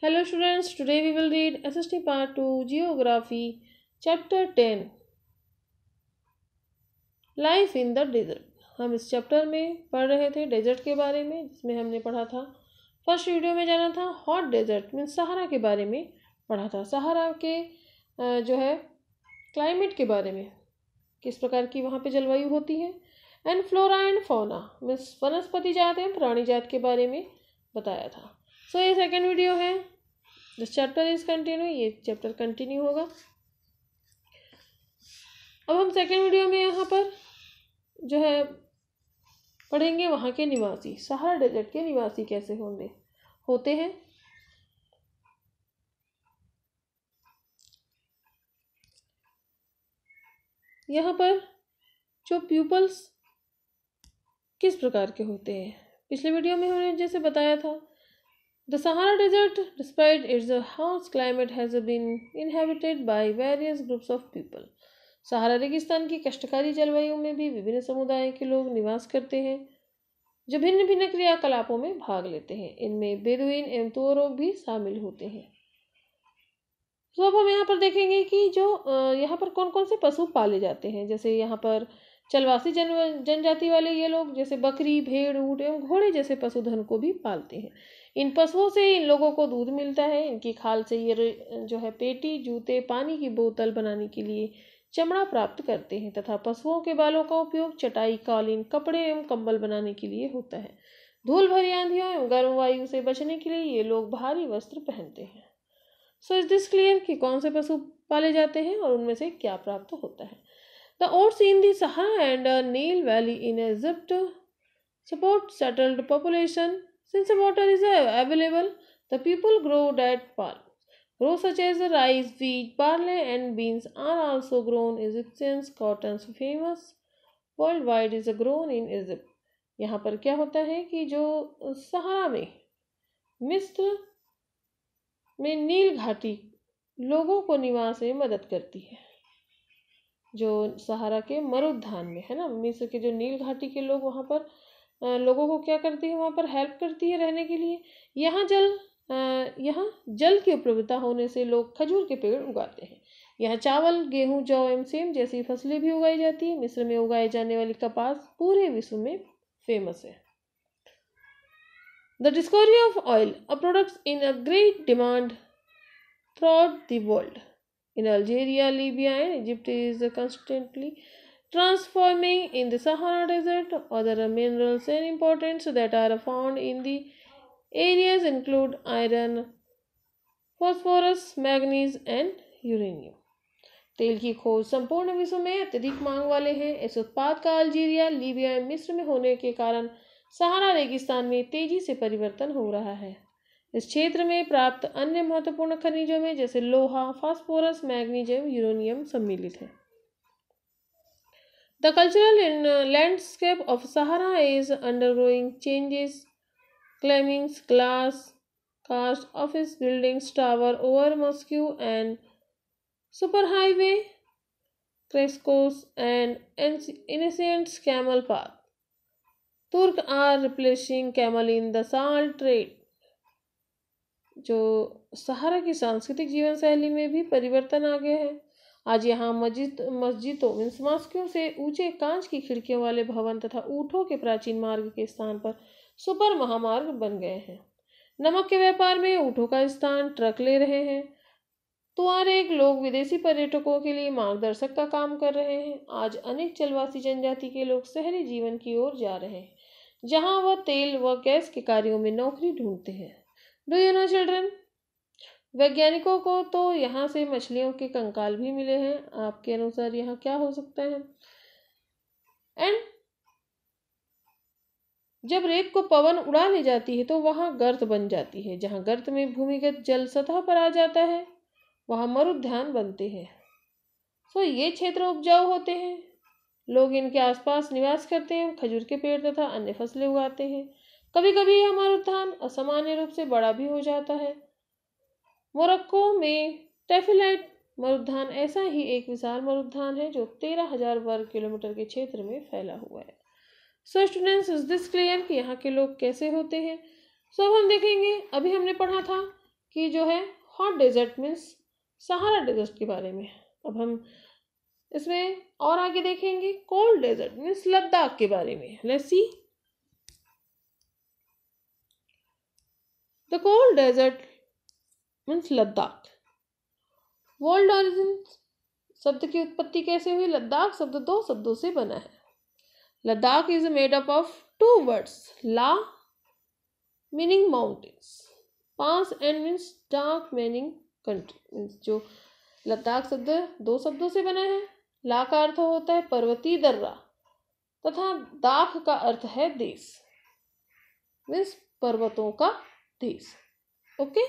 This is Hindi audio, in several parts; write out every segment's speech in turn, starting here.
Hello students, today we will read SST Part 2 Geography Chapter 10 Life in the Desert। हम इस चैप्टर में पढ़ रहे थे डेजर्ट के बारे में, जिसमें हमने पढ़ा था फर्स्ट वीडियो में जाना था हॉट डेजर्ट मीन्स सहारा के बारे में पढ़ा था। सहारा के जो है क्लाइमेट के बारे में, किस प्रकार की वहाँ पे जलवायु होती है। And flora and fauna means वनस्पति जात एवं प्राणी जात के बारे में बताया था। सो ये सेकेंड वीडियो है। दिस चैप्टर इज कंटिन्यू, ये चैप्टर कंटिन्यू होगा। अब हम सेकेंड वीडियो में यहाँ पर जो है पढ़ेंगे वहाँ के निवासी, सहारा डेजर्ट के निवासी कैसे होते हैं। यहाँ पर जो प्यूपल्स किस प्रकार के होते हैं, पिछले वीडियो में हमने जैसे बताया था, The Sahara Desert, despite its harsh climate, has been inhabited by various groups of people. सहारा रेगिस्तान की कष्टकारी जलवायु में भी विभिन्न समुदायों के लोग निवास करते हैं, जो भिन्न भिन्न क्रियाकलापों में भाग लेते हैं। इनमें बेदुइन एवं तोरोग भी शामिल होते हैं। तो अब हम यहाँ पर देखेंगे कि जो यहाँ पर कौन कौन से पशु पाले जाते हैं। जैसे यहाँ पर चलवासी जनजाति वाले ये लोग जैसे बकरी, भेड़, ऊँट एवं घोड़े जैसे पशुधन को भी पालते हैं। इन पशुओं से इन लोगों को दूध मिलता है। इनकी खाल से ये जो है पेटी, जूते, पानी की बोतल बनाने के लिए चमड़ा प्राप्त करते हैं तथा पशुओं के बालों का उपयोग चटाई, कालीन, कपड़े एवं कंबल बनाने के लिए होता है। धूल भरी आंधियों एवं गर्म वायु से बचने के लिए ये लोग भारी वस्त्र पहनते हैं। सो इज दिस क्लियर कि कौन से पशु पाले जाते हैं और उनमें से क्या प्राप्त होता है। The oats in the Sahara and Nile Valley in Egypt support settled population. Since water is available, the people grow that palm. Crops such as rice, wheat, barley, and beans are also grown. Egyptians cotton famous worldwide is grown in Egypt. यहाँ पर क्या होता है कि जो सहारा में, मिस्र में नील घाटी लोगों को निवास में मदद करती है। जो सहारा के मरुद्यान में है ना, मिस्र के जो नील घाटी के लोग वहाँ पर लोगों को क्या करती है, वहाँ पर हेल्प करती है रहने के लिए। यहाँ जल की उपलब्धता होने से लोग खजूर के पेड़ उगाते हैं। यहाँ चावल, गेहूं, जौ एवं सेम जैसी फसलें भी उगाई जाती है। मिस्र में उगाए जाने वाली कपास पूरे विश्व में फेमस है। The discovery of oil, a product in a great demand throughout the world. In Algeria, Libya, and Egypt is constantly transforming. In the Sahara Desert, other minerals and importance that are found in the areas include iron, phosphorus, manganese, and uranium. तेल की खोज संपूर्ण विश्व में अत्यधिक मांग वाले हैं। इस उत्पाद का अल्जीरिया, लीबिया और मिस्र में होने के कारण सहारा रेगिस्तान में तेजी से परिवर्तन हो रहा है। इस क्षेत्र में प्राप्त अन्य महत्वपूर्ण खनिजों में जैसे लोहा, फास्फोरस, मैग्नीज एवं यूरेनियम सम्मिलित है। The cultural landscape of Sahara is undergoing changes. Gleaming, glass, cast, office buildings, tower, over mosque and super highway, crisscross and ancient camel path. Trucks are replacing camel in the salt trade. जो सहारा की सांस्कृतिक जीवन शैली में भी परिवर्तन आ गया है। आज यहाँ मस्जिदों मीन्स मॉस्कों से ऊंचे कांच की खिड़कियों वाले भवन तथा ऊँटों के प्राचीन मार्ग के स्थान पर सुपर महामार्ग बन गए हैं। नमक के व्यापार में ऊँटों का स्थान ट्रक ले रहे हैं। तुआरेग लोग विदेशी पर्यटकों के लिए मार्गदर्शक का काम कर रहे हैं। आज अनेक चलवासी जनजाति के लोग शहरी जीवन की ओर जा रहे हैं, जहाँ वह तेल व गैस के कार्यों में नौकरी ढूंढते हैं। डू यू नो चिल्ड्रन, वैज्ञानिकों को तो यहाँ से मछलियों के कंकाल भी मिले हैं। आपके अनुसार यहाँ क्या हो सकता है? एंड जब रेत को पवन उड़ा ले जाती है तो वहाँ गर्त बन जाती है। जहाँ गर्त में भूमिगत जल सतह पर आ जाता है वहाँ मरुद्यान बनते हैं। सो ये क्षेत्र उपजाऊ होते हैं। लोग इनके आसपास निवास करते हैं, खजूर के पेड़ तथा अन्य फसलें उगाते हैं। कभी कभी यह मरुद्यान असामान्य रूप से बड़ा भी हो जाता है। मोरक्को में टेफिलाइट मरुद्यान ऐसा ही एक विशाल मरुद्यान है जो 13,000 वर्ग किलोमीटर के क्षेत्र में फैला हुआ है। So students, is this clear कि यहाँ के लोग कैसे होते हैं। सो अब हम देखेंगे, अभी हमने पढ़ा था कि जो है hot desert means Sahara desert के बारे में। अब हम इसमें और आगे देखेंगे कोल्ड डेजर्ट मीन्स लद्दाख के बारे में। Let's see the cold desert means Ladakh. World origin शब्द की उत्पत्ति कैसे हुई? लद्दाख शब्द दो शब्दों से बना है। Ladakh is made up of two words, la meaning mountains, pass and means dark meaning country. Means जो लद्दाख शब्द दो शब्दों से बना है। ला का अर्थ होता है पर्वतीय दर्रा तथा दाख का अर्थ है देश, मीन्स पर्वतों का देश। Okay.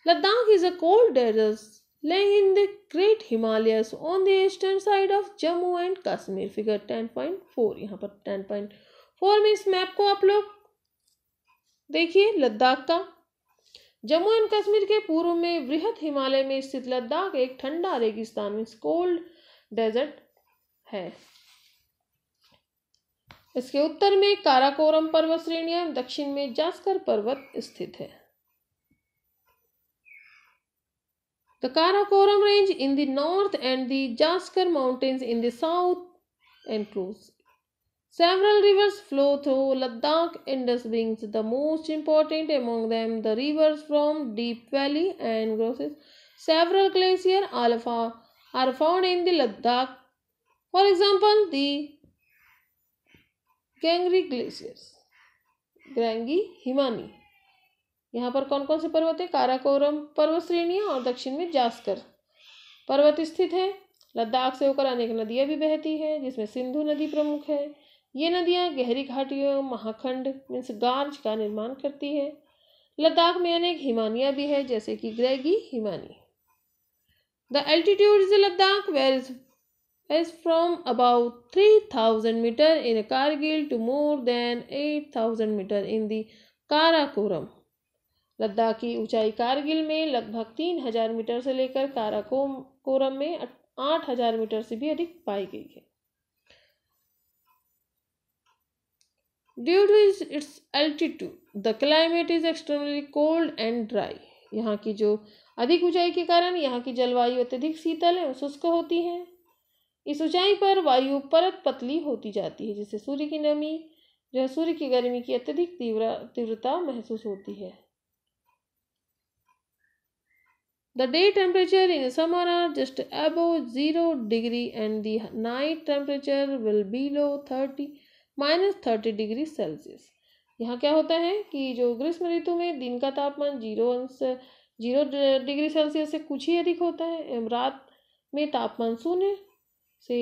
Ladakh is a cold desert lying in the Great Himalayas on the eastern side of Jammu and Kashmir. Figure 10.4। यहाँ पर 10.4 में इस मैप को आप लोग देखिए लद्दाख का। जम्मू एंड कश्मीर के पूर्व में बृहद हिमालय में स्थित लद्दाख एक ठंडा रेगिस्तान मीन्स कोल्ड डेजर्ट है। इसके उत्तर में काराकोरम पर्वत श्रेणी एवं दक्षिण में जास्कर पर्वत स्थित है। The Karakoram range in the north and the Jaskar mountains in the south enclose. Several rivers flow through Ladakh, Indus being the most important among them. The rivers from Deep Valley and Grosses. Several glaciers are found in the Ladakh. For example, the Gangri glaciers, Grangi Himani। यहाँ पर कौन कौन से पर्वत है? काराकोरम पर्वत श्रेणियां और दक्षिण में जास्कर पर्वत स्थित है। लद्दाख से होकर अनेक नदियां भी बहती है जिसमें सिंधु नदी प्रमुख है। ये नदियां गहरी घाटियों महाखंड मीन्स गार्ज का निर्माण करती है। लद्दाख में अनेक हिमानियां भी है जैसे कि ग्रेगी हिमानी। The altitude is Ladakh where is from about 3000 meter in Kargil to more than 8000 meter in the Karakoram। Ladakh की ऊंचाई कारगिल में लगभग 3000 मीटर से लेकर काराकोरम में 8000 मीटर से भी अधिक पाई गई है। Due to its altitude, the climate is extremely cold and dry। यहाँ की जो अधिक ऊंचाई के कारण यहाँ की जलवायु अत्यधिक शीतल एवं शुष्क होती है। इस ऊंचाई पर वायु परत पतली होती जाती है जिससे सूर्य की नमी जो है सूर्य की गर्मी की अत्यधिक तीव्रता महसूस होती है। The day temperature in summer are just above 0 degree and the night temperature will be below -30 degree Celsius. यहाँ क्या होता है कि जो ग्रीष्म ऋतु में दिन का तापमान 0 डिग्री सेल्सियस से कुछ ही अधिक होता है एवं रात में तापमान 0 से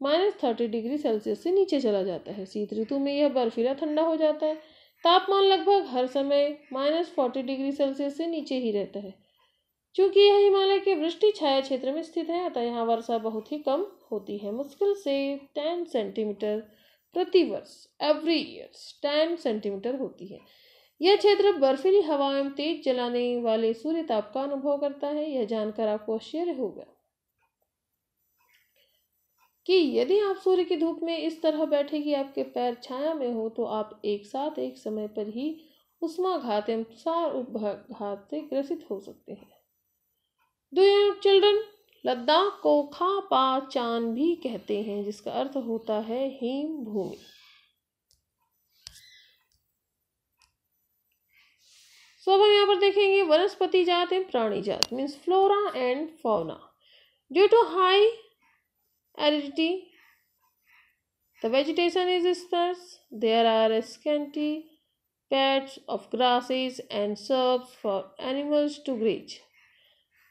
-30 डिग्री सेल्सियस से नीचे चला जाता है। शीत ऋतु में यह बर्फीला ठंडा हो जाता है। तापमान लगभग हर समय -40 डिग्री सेल्सियस से नीचे ही रहता है। चूंकि यह हिमालय के वृष्टि छाया क्षेत्र में स्थित है अतः यहाँ वर्षा बहुत ही कम होती है, मुश्किल से 10 सेंटीमीटर प्रति वर्ष एवरी ईयर 10 सेंटीमीटर होती है। यह क्षेत्र बर्फीली हवा एवं तेज जलाने वाले सूर्य ताप का अनुभव करता है। यह जानकर आपको आश्चर्य होगा कि यदि आप सूर्य की धूप में इस तरह बैठे कि आपके पैर छाया में हो तो आप एक साथ एक समय पर ही उष्माघात एवं तुषार उपघात से ग्रसित हो सकते हैं। Do you know children? Ladakh को खा पा चान भी कहते हैं जिसका अर्थ होता है हिम भूमि। सो अब हम यहाँ पर देखेंगे वनस्पति जात एवं प्राणी जात means flora and fauna. Due to high aridity the vegetation is sparse. There are scanty patches of grasses and shrubs for animals to graze।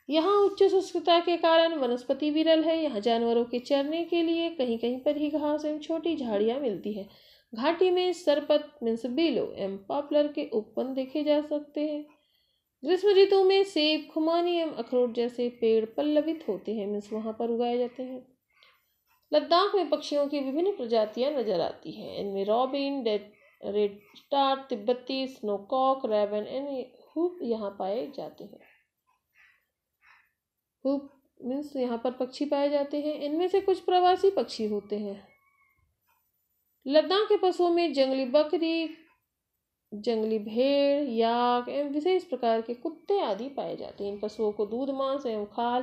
यहाँ उच्च शुष्कता के कारण वनस्पति विरल है। यहाँ जानवरों के चरने के लिए कहीं कहीं पर ही घास एवं छोटी झाड़ियाँ मिलती है। घाटी में सरपत मीन्स बीलो एवं पॉपुलर के उपवन देखे जा सकते हैं। ग्रीष्म ऋतु में सेब खुमानी एवं अखरोट जैसे पेड़ पल्लवित होते हैं मीन्स वहाँ पर उगाए जाते हैं। लद्दाख में पक्षियों की विभिन्न प्रजातियां नजर आती हैं। इनमें रॉबिन, रेड स्टार, तिब्बती स्नोकॉक, रेवन एंड हुप यहाँ पाए जाते हैं। हुप मीन्स यहाँ पर पक्षी पाए जाते हैं। इनमें से कुछ प्रवासी पक्षी होते हैं। लद्दाख के पशुओं में जंगली बकरी, जंगली भेड़, याक एवं विशेष प्रकार के कुत्ते आदि पाए जाते हैं। इन पशुओं को दूध, मांस एवं खाल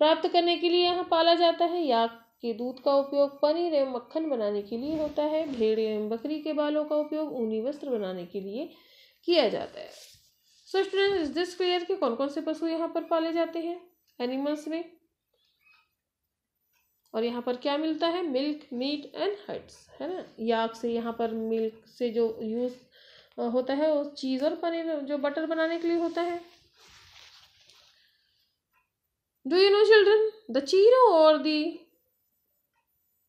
प्राप्त करने के लिए यहाँ पाला जाता है। याक के दूध का उपयोग पनीर एवं मक्खन बनाने के लिए होता है। भेड़ एवं बकरी के बालों का उपयोग ऊनी वस्त्र बनाने के लिए किया जाता है। So student, is this clear कि कौन कौन से पशु यहाँ पर पाले जाते हैं एनिमल्स में, और यहाँ पर क्या मिलता है? मिल्क, मीट एंड हड्स, है ना। याक से यहाँ पर मिल्क से जो यूज होता है वो चीज और पनीर जो बटर बनाने के लिए होता है। Do you know children, the chiru और the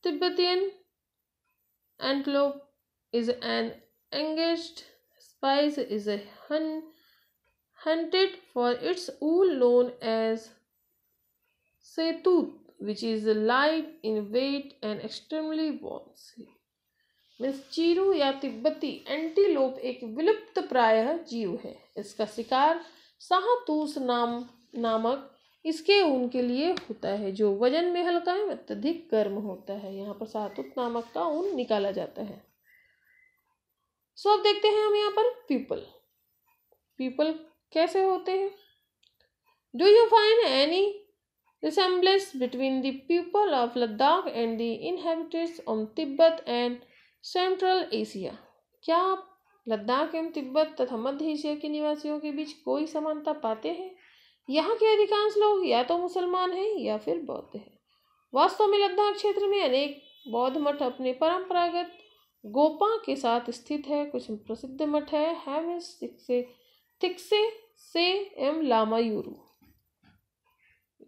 Tibetan antelope is an engaged species is a hunted for its wool known as setooth, which is light in weight and extremely warm. Means Chiru या तिब्बती एंटीलोप एक विलुप्त प्रायः जीव है। इसका शिकार शाहतूत नामक इसके ऊन के लिए होता है, जो वजन में हल्का है, अत्यधिक गर्म होता है। यहाँ पर शाहतूत नामक का ऊन निकाला जाता है। सो अब देखते हैं हम यहाँ पर पीपल कैसे होते हैं। Do you find any resemblance between the people of Ladakh and the inhabitants of Tibet and central Asia? क्या आप लद्दाख एवं तिब्बत तथा मध्य एशिया के निवासियों के बीच कोई समानता पाते हैं? यहाँ के अधिकांश लोग या तो मुसलमान हैं या फिर बौद्ध हैं। वास्तव में लद्दाख क्षेत्र में अनेक बौद्ध मठ अपने परंपरागत गोपा के साथ स्थित है। कुछ प्रसिद्ध मठ है हेमिस, थिक्से से एवं लामा यूरू।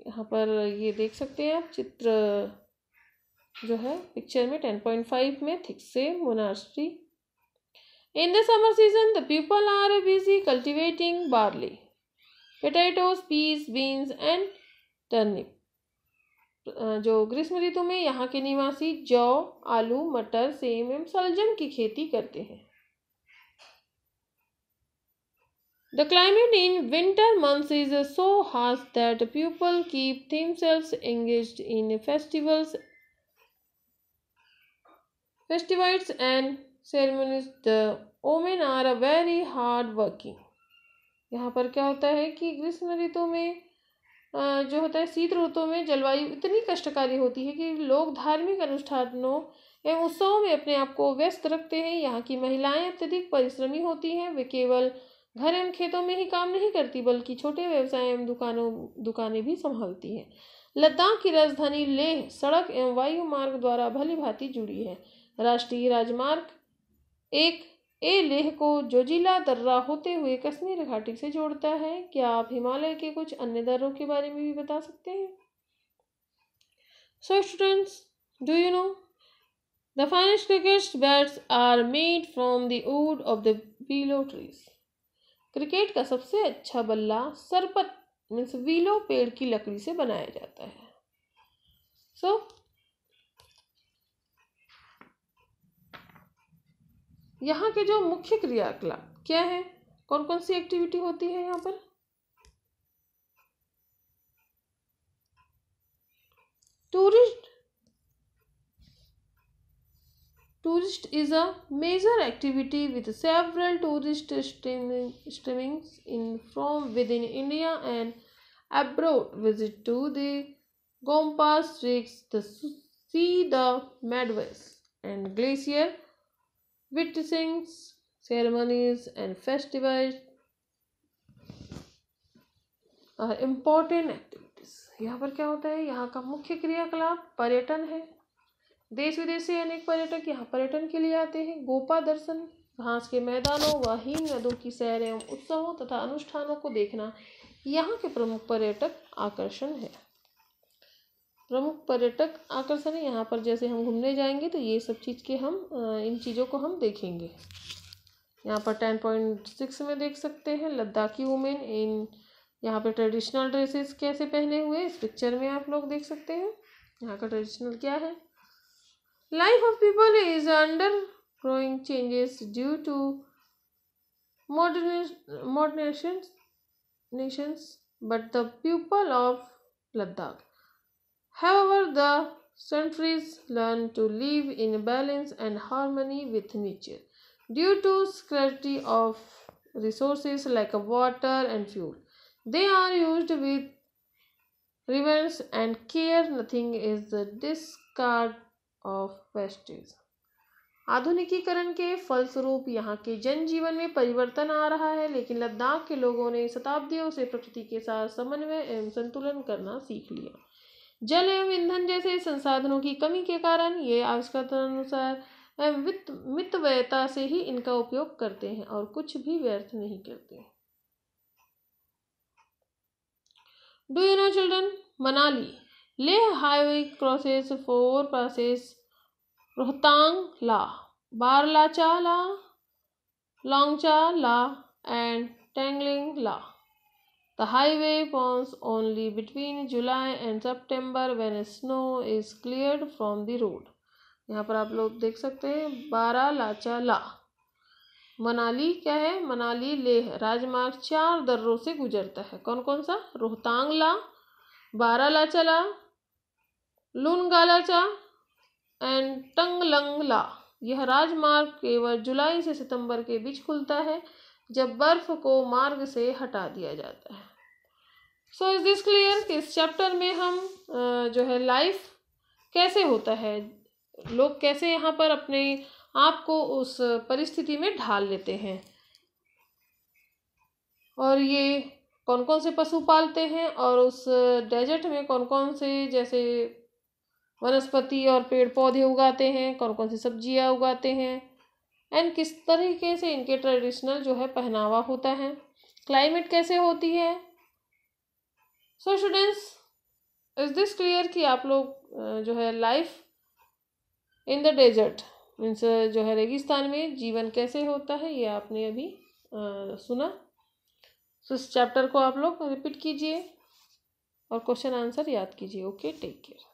यहाँ पर ये देख सकते हैं आप चित्र जो है पिक्चर में 10.5 में Thiksey monastery. In the summer season the people are busy cultivating barley, potatoes, peas, beans and turnip। जो ग्रीष्म ऋतु में यहाँ के निवासी जौ, आलू, मटर, सेम एवं सलजम की खेती करते हैं। The climate in winter months is so harsh that people keep themselves engaged in festivals and ceremonies. The women are very hard working। यहाँ पर क्या होता है कि ग्रीष्म ऋतु में जो होता है, शीत ऋतु में जलवायु इतनी कष्टकारी होती है कि लोग धार्मिक अनुष्ठानों एवं उत्सवों में अपने आप को व्यस्त रखते हैं। यहाँ की महिलाएं अत्यधिक परिश्रमी होती हैं। वे केवल घर एवं खेतों में ही काम नहीं करती बल्कि छोटे व्यवसाय एवं दुकानें भी संभालती हैं। लद्दाख की राजधानी लेह सड़क एवं वायु मार्ग द्वारा भली भांति जुड़ी है। राष्ट्रीय राजमार्ग 1 लेह को जोजिला दर्रा होते हुए कश्मीर घाटी से जोड़ता है। क्या आप हिमालय के कुछ अन्य दर्रों के बारे में भी बता सकते हैं? So students, do you know the finest cricket bats are made from the wood of the willow trees. Cricket का सबसे अच्छा बल्ला सरपत मीन्स विलो पेड़ की लकड़ी से बनाया जाता है। सो यहाँ के जो मुख्य क्रियाकलाप क्या है, कौन कौन सी एक्टिविटी होती है यहाँ पर? Tourist is a major activity with several tourist streamings in from within India and abroad. Visit to the Gompas Treks, the see the Madwes and glacier, witnessing ceremonies and festivals are important activities। यहाँ पर क्या होता है, यहाँ का मुख्य क्रियाकलाप पर्यटन है। देश विदेश से अनेक पर्यटक यहाँ पर्यटन के लिए आते हैं। गोपा दर्शन, घास के मैदानों व हिम नदों की सैर एवं उत्सवों तथा अनुष्ठानों को देखना यहाँ के प्रमुख पर्यटक आकर्षण है। यहाँ पर जैसे हम घूमने जाएंगे तो ये सब चीज़ के हम इन चीज़ों को हम देखेंगे। यहाँ पर 10.6 में देख सकते हैं लद्दाखी वुमेन इन यहाँ पे ट्रेडिशनल ड्रेसेस कैसे पहने हुए इस पिक्चर में आप लोग देख सकते हैं। यहाँ का ट्रेडिशनल क्या है। Life of people is undergoing changes due to modern nations, but the people of Ladakh, however, the centuries learn to live in balance and harmony with nature. due to scarcity of resources like water and fuel. They are used with reverence and care. Nothing is the discard of wastage. आधुनिकीकरण के फलस्वरूप यहाँ के जनजीवन में परिवर्तन आ रहा है, लेकिन लद्दाख के लोगों ने शताब्दियों से प्रकृति के साथ समन्वय एवं संतुलन करना सीख लिया। जल एवं ईंधन जैसे संसाधनों की कमी के कारण ये आवश्यकतानुसार एवं मितव्ययता से ही इनका उपयोग करते हैं और कुछ भी व्यर्थ नहीं करते। Do you know children, Manali Leh highway crosses 4 passes Rohtang La, Baralacha La, लोंगचा La and Tangling La. The highway runs only between July and September when snow is cleared from the road. यहाँ पर आप लोग देख सकते हैं बारालाचा ला। मनाली क्या है? मनाली लेह राजमार्ग 4 दर्रों से गुजरता है। कौन कौन सा? रोहतांग ला, बारालाचा ला, लूनगालाचा एंड टंगलंग ला। यह राजमार्ग केवल जुलाई से सितंबर के बीच खुलता है, जब बर्फ को मार्ग से हटा दिया जाता है। सो इज दिस क्लियर कि इस चैप्टर में हम जो है लाइफ कैसे होता है, लोग कैसे यहाँ पर अपने आप को उस परिस्थिति में ढाल लेते हैं, और ये कौन कौन से पशु पालते हैं, और उस डेजर्ट में कौन कौन से जैसे वनस्पति और पेड़ पौधे उगाते हैं, कौन कौन सी सब्जियां उगाते हैं, एंड किस तरीके से इनके ट्रेडिशनल जो है पहनावा होता है, क्लाइमेट कैसे होती है। So students, is this clear कि आप लोग जो है life in the desert means जो है रेगिस्तान में जीवन कैसे होता है, ये आपने अभी सुना। सो इस चैप्टर को आप लोग रिपीट कीजिए और क्वेश्चन आंसर याद कीजिए। Okay, take care.